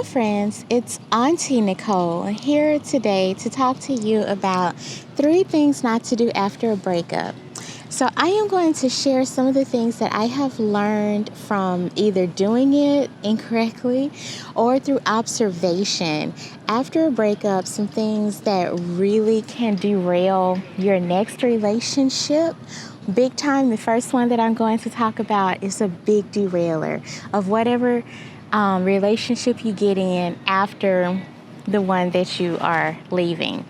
Hello friends, it's Auntie Nicole here today to talk to you about 3 things not to do after a breakup. So I am going to share some of the things that I have learned from either doing it incorrectly or through observation. After a breakup, some things that really can derail your next relationship. Big time, the first one that I'm going to talk about is a big derailer of whatever relationship you get in after the one that you are leaving.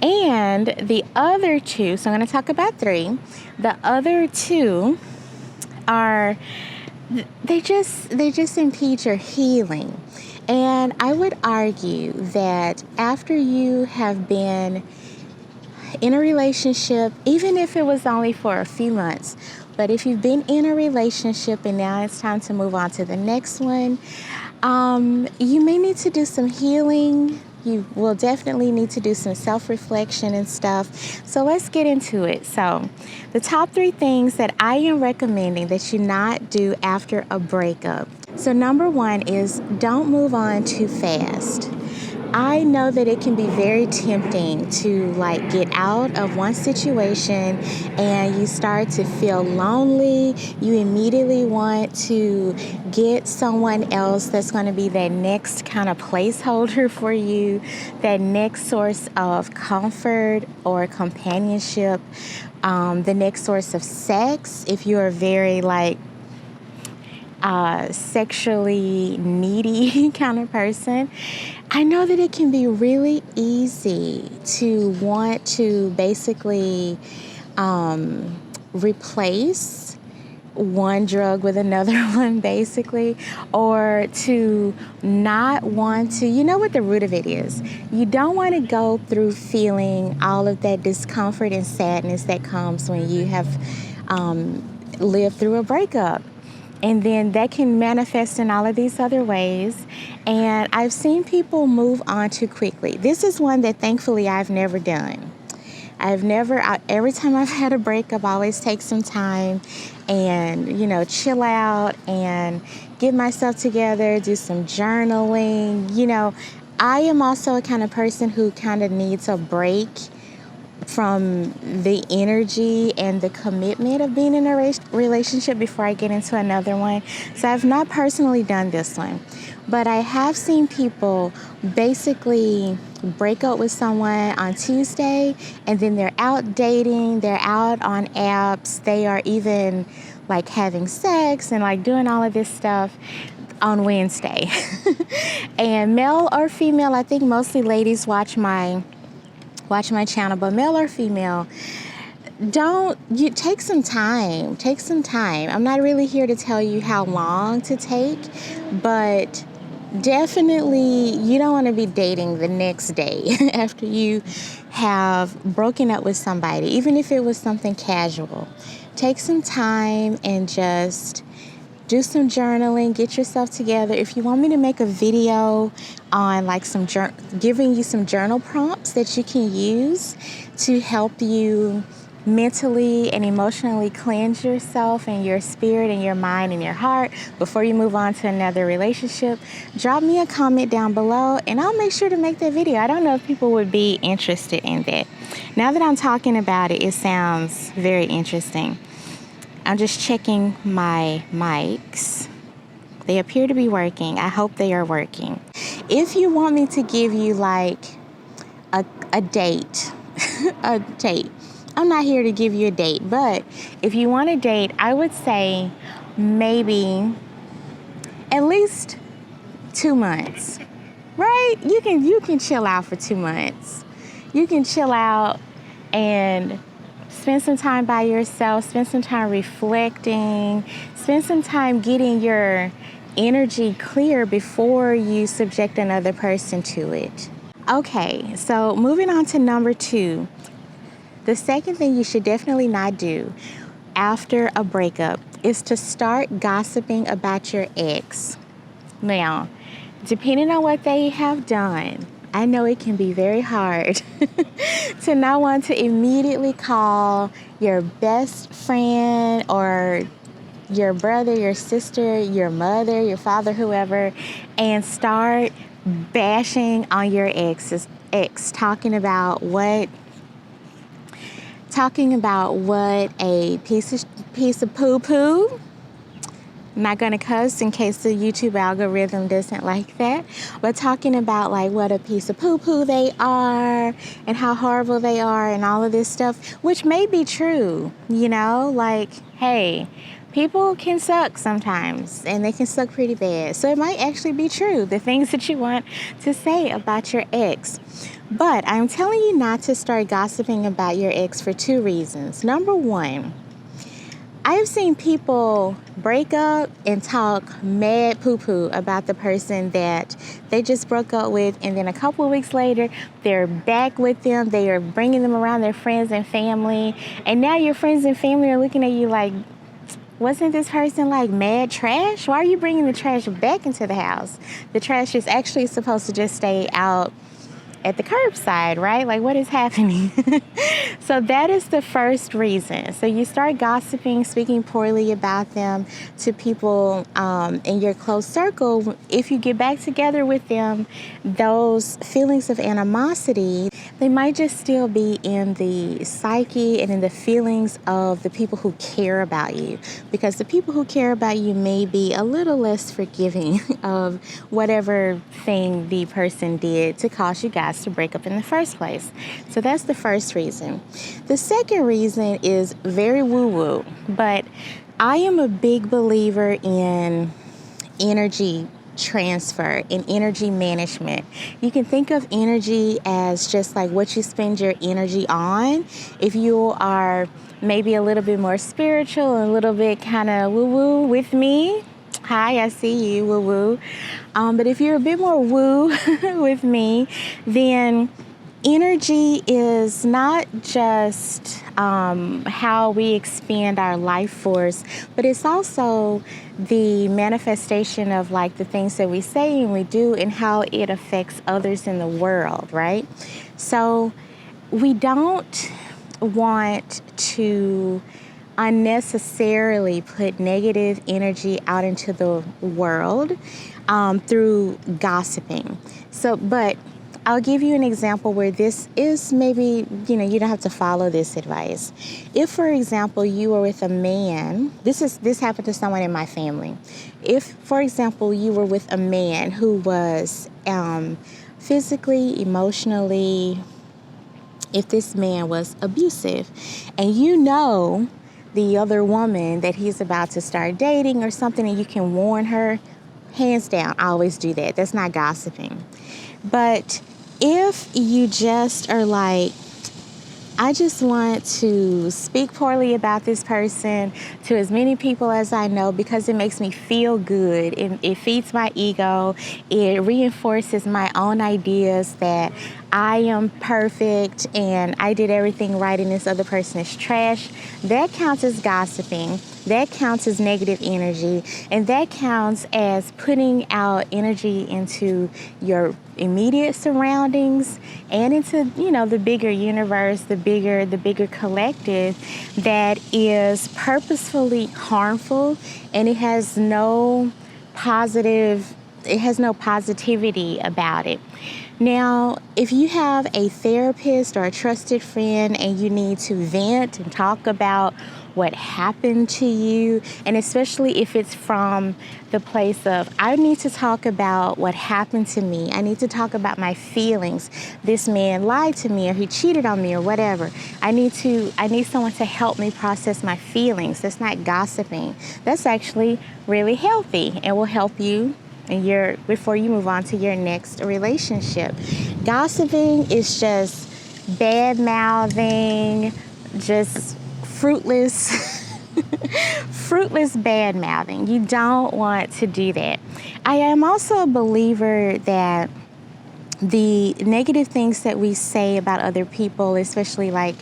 And the other 2, so I'm going to talk about 3. The other 2 are, they just impede your healing. And I would argue that after you have been in a relationship, even if it was only for a few months, but if you've been in a relationship and now it's time to move on to the next one, you may need to do some healing. You will definitely need to do some self-reflection and stuff. So let's get into it. So the top 3 things that I am recommending that you not do after a breakup. So number 1 is don't move on too fast. I know that it can be very tempting to get out of one situation and you start to feel lonely. You immediately want to get someone else that's going to be that next kind of placeholder for you, that next source of comfort or companionship, the next source of sex if you are very sexually needy kind of person. I know that it can be really easy to want to basically replace one drug with another one, basically, or to not want to, you know what the root of it is. You don't want to go through feeling all of that discomfort and sadness that comes when you have lived through a breakup. And then that can manifest in all of these other ways. And I've seen people move on too quickly. This is one that thankfully I've never done. Every time I've had a breakup, I always take some time and, chill out and get myself together, do some journaling. I am also a kind of person who kind of needs a break from the energy and the commitment of being in a relationship before I get into another one. So I've not personally done this one, but I have seen people basically break up with someone on Tuesday and then they're out dating, they're out on apps, they are even having sex and doing all of this stuff on Wednesday. And male or female, I think mostly ladies watch my channel, but male or female, take some time. I'm not really here to tell you how long to take, but definitely you don't want to be dating the next day after you have broken up with somebody, even if it was something casual. Take some time and just do some journaling, get yourself together. If you want me to make a video on giving you some journal prompts that you can use to help you mentally and emotionally cleanse yourself and your spirit and your mind and your heart before you move on to another relationship, drop me a comment down below and I'll make sure to make that video. I don't know if people would be interested in that. Now that I'm talking about it, it sounds very interesting. I'm just checking my mics. They appear to be working. I hope they are working. If you want me to give you a date, a date, I'm not here to give you a date, but if you want a date, I would say maybe at least 2 months, right? You can chill out for 2 months. You can chill out and spend some time by yourself, spend some time reflecting, spend some time getting your energy clear before you subject another person to it. Okay, so moving on to number 2. The second thing you should definitely not do after a breakup is to start gossiping about your ex. Now, depending on what they have done, I know it can be very hard to not want to immediately call your best friend or your brother, your sister, your mother, your father, whoever, and start bashing on your ex, talking about what a piece of poo poo. I'm not going to cuss in case the YouTube algorithm doesn't like that, but talking about like what a piece of poo poo they are and how horrible they are and all of this stuff, which may be true, like, hey, people can suck sometimes and they can suck pretty bad. So it might actually be true, the things that you want to say about your ex. But I'm telling you not to start gossiping about your ex for two reasons. Number one, I've seen people break up and talk mad poo-poo about the person that they just broke up with, and then a couple of weeks later, they're back with them. They are bringing them around their friends and family, and now your friends and family are looking at you like, wasn't this person like mad trash? Why are you bringing the trash back into the house? The trash is actually supposed to just stay out at the curbside, right? Like, what is happening? So that is the first reason. So you start gossiping, speaking poorly about them to people in your close circle. If you get back together with them, those feelings of animosity, they might just still be in the psyche and in the feelings of the people who care about you, because the people who care about you may be a little less forgiving of whatever thing the person did to cause you guys to break up in the first place. So that's the first reason. The second reason is very woo-woo, but I am a big believer in energy transfer and energy management. You can think of energy as just like what you spend your energy on. If you are maybe a little bit more spiritual, a little bit kind of woo-woo with me, hi, I see you, woo-woo. But if you're a bit more woo with me, then energy is not just how we expand our life force, but it's also the manifestation of like the things that we say and we do and how it affects others in the world, right? So we don't want to unnecessarily put negative energy out into the world through gossiping. But I'll give you an example where this is maybe, you don't have to follow this advice. If, for example, you were with a man, this happened to someone in my family. If, for example, you were with a man who was physically, emotionally, if this man was abusive, and the other woman that he's about to start dating or something, and you can warn her, hands down, I always do that. That's not gossiping. But if you just are like, I just want to speak poorly about this person to as many people as I know because it makes me feel good. It feeds my ego. It reinforces my own ideas that I am perfect and I did everything right and this other person is trash. That counts as gossiping. That counts as negative energy. And that counts as putting out energy into your immediate surroundings and into, the bigger universe, the bigger collective that is purposefully harmful, and it has no positivity about it. Now, if you have a therapist or a trusted friend and you need to vent and talk about what happened to you, and especially if it's from the place of, I need to talk about what happened to me. I need to talk about my feelings. This man lied to me or he cheated on me or whatever. I need someone to help me process my feelings. That's not gossiping. That's actually really healthy and will help you before you move on to your next relationship. Gossiping is just bad mouthing, just fruitless bad mouthing. You don't want to do that. I am also a believer that the negative things that we say about other people, especially like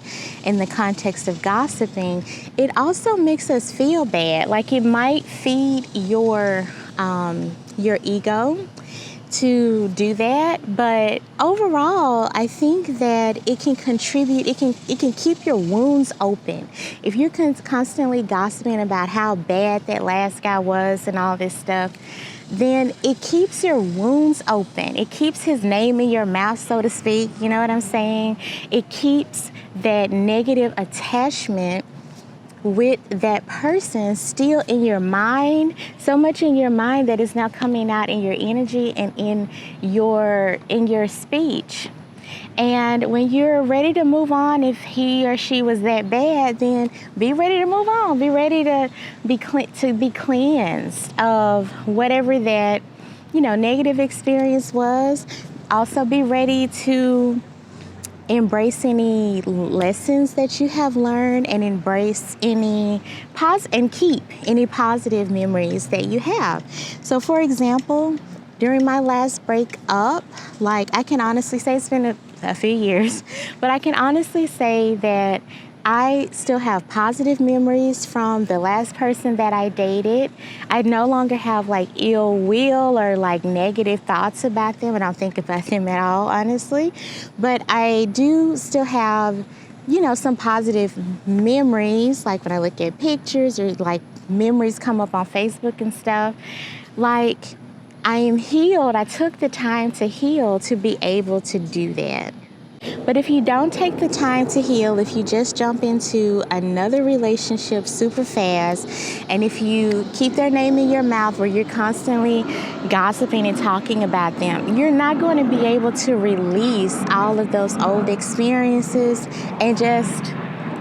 in the context of gossiping, it also makes us feel bad. Like it might feed your ego to do that, but overall I think that it can contribute, it can keep your wounds open. If you're constantly gossiping about how bad that last guy was and all this stuff, then it keeps your wounds open. It keeps his name in your mouth, so to speak. You know what I'm saying? It keeps that negative attachment with that person still in your mind, so much in your mind that it's now coming out in your energy and in your speech. And when you're ready to move on, if he or she was that bad, then be ready to move on. Be ready to be cleansed of whatever that, negative experience was. Also be ready to embrace any lessons that you have learned and embrace any and keep any positive memories that you have. So for example, during my last breakup, I can honestly say it's been a few years, but I can honestly say that I still have positive memories from the last person that I dated. I no longer have ill will or negative thoughts about them. I don't think about them at all, honestly. But I do still have, some positive memories, when I look at pictures or memories come up on Facebook and stuff. I am healed. I took the time to heal to be able to do that. But if you don't take the time to heal, if you just jump into another relationship super fast, and if you keep their name in your mouth where you're constantly gossiping and talking about them, you're not going to be able to release all of those old experiences and just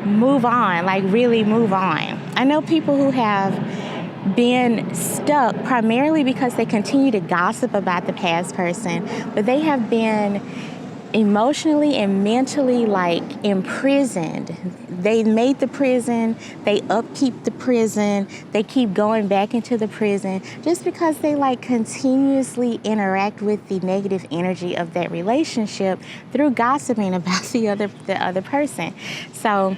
move on, really move on. I know people who have been stuck primarily because they continue to gossip about the past person, but they have been emotionally and mentally imprisoned. They made the prison, they upkeep the prison, they keep going back into the prison just because they continuously interact with the negative energy of that relationship through gossiping about the other person. So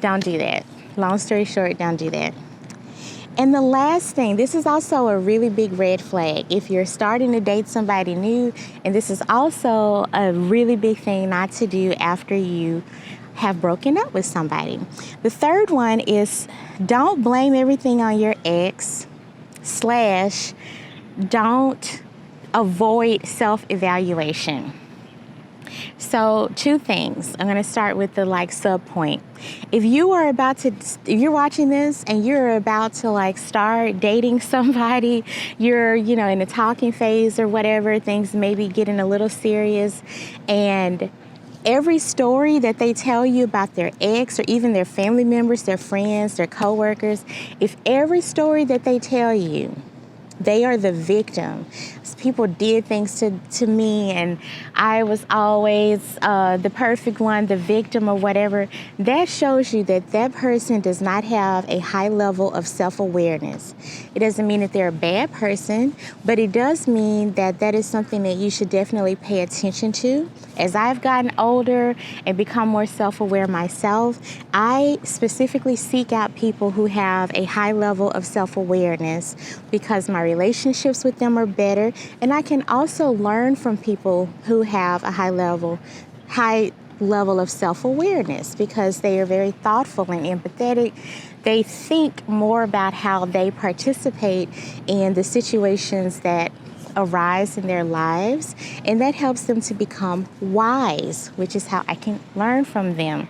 don't do that. Long story short, don't do that. And the last thing, this is also a really big red flag. If you're starting to date somebody new, and this is also a really big thing not to do after you have broken up with somebody. The third one is don't blame everything on your ex / don't avoid self-evaluation. So 2 things. I'm going to start with the sub point. If you're watching this and you're about to start dating somebody, you're, in the talking phase or whatever, things maybe getting a little serious, and every story that they tell you about their ex or even their family members, their friends, their coworkers, if every story that they tell you, they are the victim. People did things to me and I was always the perfect one, the victim or whatever. That shows you that that person does not have a high level of self-awareness. It doesn't mean that they're a bad person, but it does mean that that is something that you should definitely pay attention to. As I've gotten older and become more self-aware myself, I specifically seek out people who have a high level of self-awareness because my relationships with them are better, and I can also learn from people who have a high level of self-awareness because they are very thoughtful and empathetic. They think more about how they participate in the situations that arise in their lives, and that helps them to become wise, which is how I can learn from them.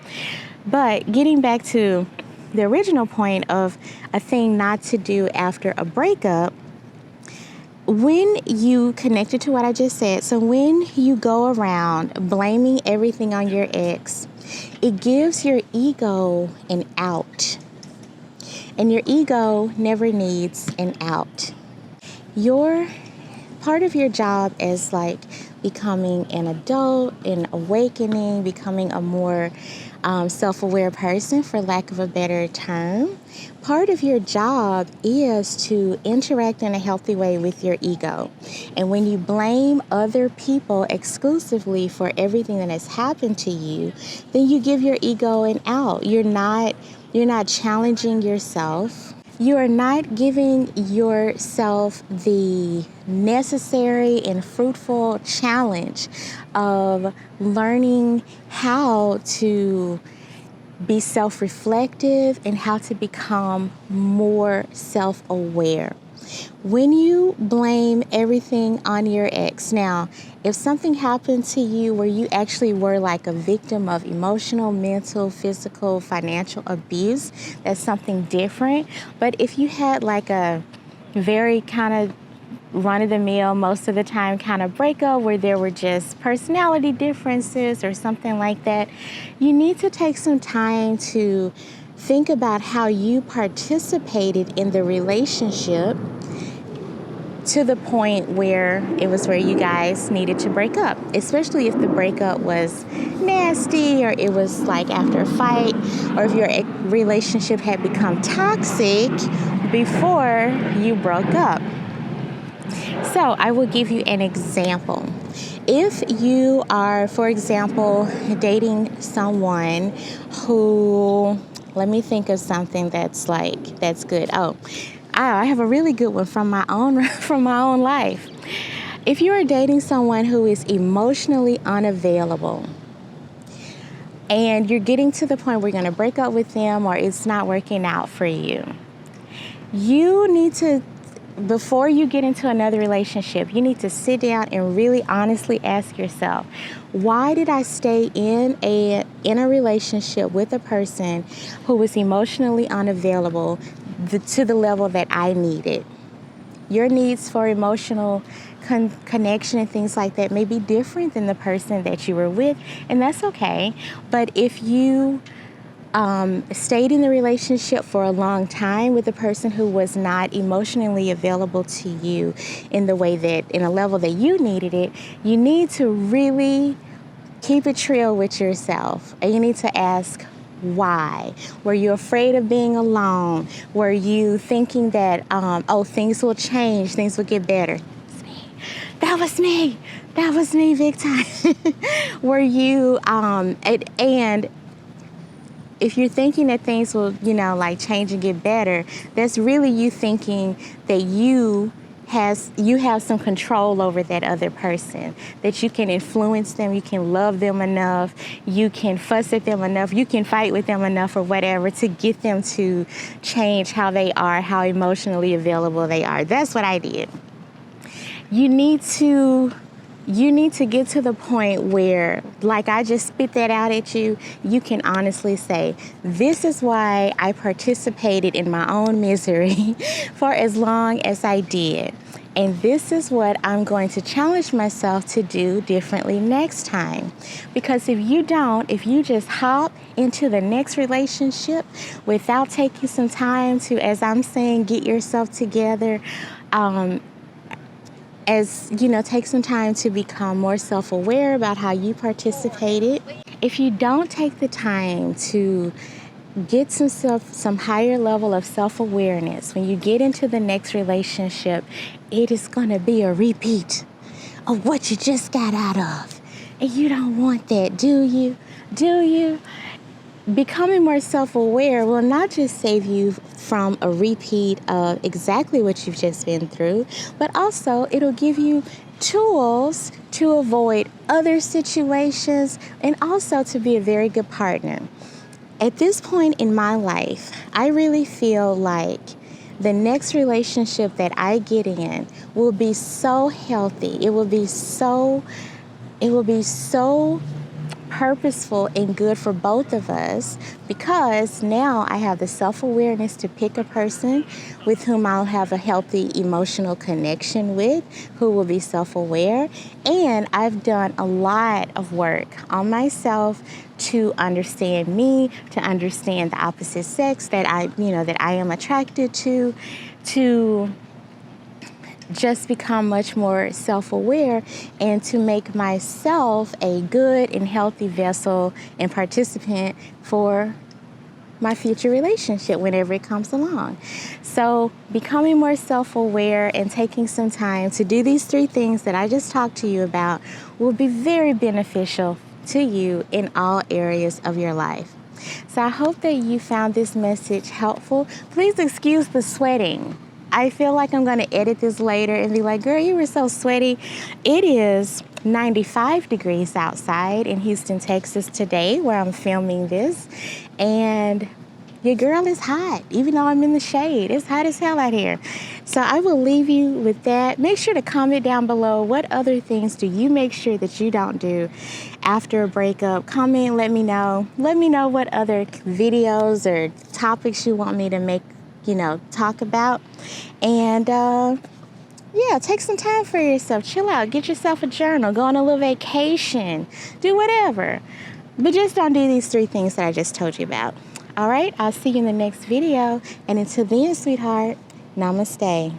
But getting back to the original point of a thing not to do after a breakup, when you connected to what I just said, so when you go around blaming everything on your ex, it gives your ego an out. And your ego never needs an out. Part of your job is becoming an adult and awakening, becoming a more self-aware person, for lack of a better term. Part of your job is to interact in a healthy way with your ego. And when you blame other people exclusively for everything that has happened to you, then you give your ego an out. You're not challenging yourself. You are not giving yourself the necessary and fruitful challenge of learning how to be self-reflective and how to become more self-aware. When you blame everything on your ex, now, if something happened to you where you actually were like a victim of emotional, mental, physical, financial abuse, that's something different. But if you had like a very kind of run-of-the-mill, most of the time kind of breakup where there were just personality differences or something like that, you need to take some time to think about how you participated in the relationship to the point where it was where you guys needed to break up, especially if the breakup was nasty or it was like after a fight, or if your relationship had become toxic before you broke up. So I will give you an example. If you are, for example, dating someone who, let me think of something that's good. I have a really good one from my own life. If you are dating someone who is emotionally unavailable and you're getting to the point where you're going to break up with them or it's not working out for you, you need to, before you get into another relationship, you need to sit down and really honestly ask yourself, why did I stay in a relationship with a person who was emotionally unavailable to the level that I needed? Your needs for emotional connection and things like that may be different than the person that you were with, and that's okay. But if you stayed in the relationship for a long time with a person who was not emotionally available to you in the way that, in a level that you needed it, you need to really keep it real with yourself. And you need to ask, why? Were you afraid of being alone? Were you thinking that, things will change, things will get better? That was me. That was me big time. Were you, and if you're thinking that things will, change and get better, that's really you thinking that you have some control over that other person, that you can influence them, you can love them enough, you can fuss at them enough, you can fight with them enough or whatever to get them to change how they are, how emotionally available they are. That's what I did. You need to get to the point where, like I just spit that out at you, you can honestly say, this is why I participated in my own misery for as long as I did. And this is what I'm going to challenge myself to do differently next time. Because if you just hop into the next relationship without taking some time to, as I'm saying, get yourself together, take some time to become more self-aware about how you participated. If you don't take the time to get some higher level of self-awareness, when you get into the next relationship, it is going to be a repeat of what you just got out of. And you don't want that, do you? Do you? Becoming more self-aware will not just save you from a repeat of exactly what you've just been through, but also it'll give you tools to avoid other situations and also to be a very good partner. At this point in my life, I really feel like the next relationship that I get in will be so healthy. It will be so purposeful and good for both of us, because now I have the self-awareness to pick a person with whom I'll have a healthy emotional connection with, who will be self-aware, and I've done a lot of work on myself to understand me, to understand the opposite sex that I am attracted to just become much more self-aware and to make myself a good and healthy vessel and participant for my future relationship whenever it comes along. So becoming more self-aware and taking some time to do these 3 things that I just talked to you about will be very beneficial to you in all areas of your life. So I hope that you found this message helpful. Please excuse the sweating. I feel like I'm going to edit this later and be like, girl, you were so sweaty. It is 95 degrees outside in Houston, Texas today, where I'm filming this. And your girl is hot, even though I'm in the shade. It's hot as hell out here. So I will leave you with that. Make sure to comment down below, what other things do you make sure that you don't do after a breakup? Comment, let me know. Let me know what other videos or topics you want me to make, talk about. And yeah, take some time for yourself. Chill out. Get yourself a journal. Go on a little vacation. Do whatever. But just don't do these 3 things that I just told you about. All right, I'll see you in the next video. And until then, sweetheart, namaste.